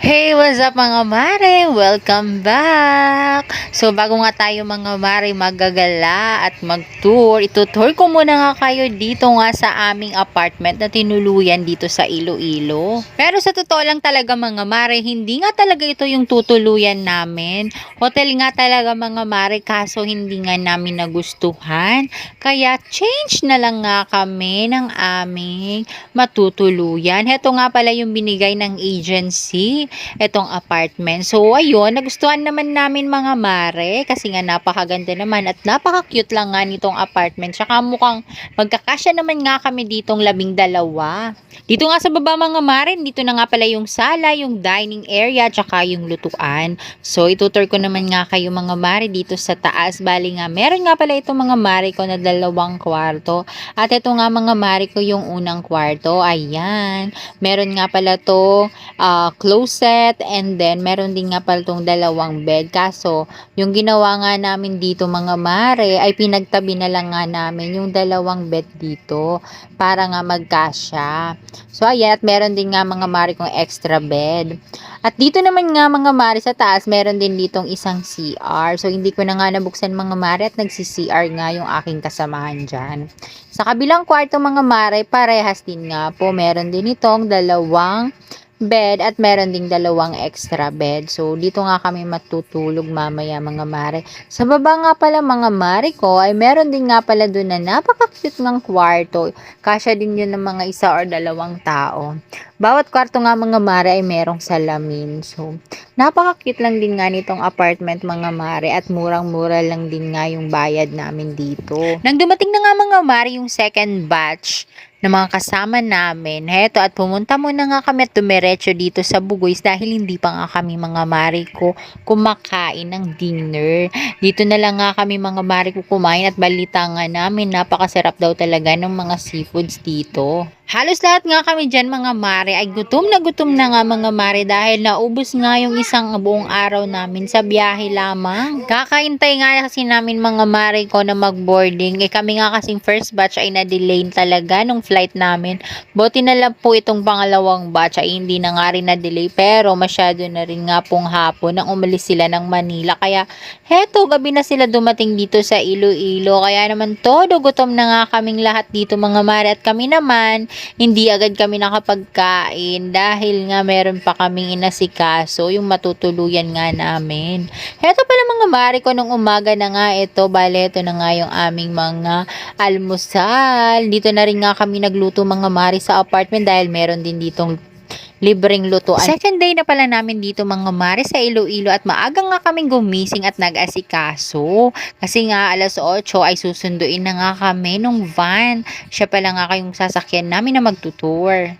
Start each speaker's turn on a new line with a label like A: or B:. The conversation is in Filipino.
A: Hey, what's up mga mare? Welcome back! So, bago nga tayo mga mare maggagala at mag-tour, itutour ko muna nga kayo dito nga sa aming apartment na tinuluyan dito sa Iloilo. Pero sa totoo lang talaga mga mare, hindi nga talaga ito yung tutuluyan namin. Hotel nga talaga mga mare, kaso hindi nga namin nagustuhan. Kaya change na lang nga kami ng aming matutuluyan. Heto nga pala yung binigay ng agency etong apartment. So, ayun, nagustuhan naman namin mga mare kasi nga napakaganda naman at napaka-cute lang nga nitong apartment. Tsaka mukhang magkakasya naman nga kami ditong 12. Dito nga sa baba mga mare, dito na nga pala yung sala, yung dining area, tsaka yung lutuan. So, itutur ko naman nga kayo mga mare dito sa taas. Bali nga, meron nga pala itong mga mare ko na 2 kwarto. At ito nga mga mare ko yung unang kwarto. Ayan. Meron nga pala to closet, and then meron din nga pala itong 2 bed. Kaso, yung ginawa nga namin dito mga mare ay pinagtabi na lang nga namin yung 2 bed dito para nga magkasya. So, ayan, at meron din nga mga mare kong extra bed. At dito naman nga mga mare sa taas, meron din ditong isang CR. So, hindi ko na nga nabuksan mga mare at nagsi-CR nga yung aking kasamahan dyan. Sa kabilang kwarto mga mare, parehas din nga po. Meron din itong 2 bed at meron ding 2 extra bed. So, dito nga kami matutulog mamaya mga mare. Sa baba nga pala mga mare ko ay meron din nga pala doon na napaka-cute ng kwarto. Kasya din yun ng mga 1 or 2 tao. Bawat kwarto nga mga mare ay merong salamin. So, napaka-cute lang din nga nitong apartment mga mare at murang-mura lang din nga yung bayad namin dito. Nang dumating na nga mga mare yung second batch ng mga kasama namin. Heto, at pumunta muna nga kami at dumiretso dito sa Bugoys dahil hindi pa nga kami mga mare ko kumakain ng dinner. Dito na lang nga kami mga mare ko kumain at balita nga namin napakasarap daw talaga ng mga seafoods dito. Halos lahat nga kami dyan mga mare ay gutom na nga mga mare dahil naubos nga yung isang buong araw namin sa biyahe lamang. Kakaintay nga kasi namin mga mare ko na mag-boarding. Kami nga kasing first batch ay na-delay talaga nung flight namin. Buti na lang po itong pangalawang batch ay hindi na nga rin na-delay pero masyado na rin nga pong hapon nang umalis sila ng Manila. Kaya heto, gabi na sila dumating dito sa Iloilo. Kaya naman todo gutom na nga kaming lahat dito mga mare at kami naman hindi agad kami nakapagkain dahil nga meron pa kaming inasikaso yung matutuluyan nga namin. Heto pala mga mare ko nung umaga na nga ito, bale ito na nga yung aming mga almusal. Dito na rin nga kami nagluto mga mare sa apartment dahil meron din ditong libreng lutuan. Second day na pala namin dito mga mare sa Iloilo at maaga nga kaming gumising at nag-asikaso. Kasi nga 8:00 ay susunduin na nga kami nung van. Siya pala nga kayong sasakyan namin na magtutour.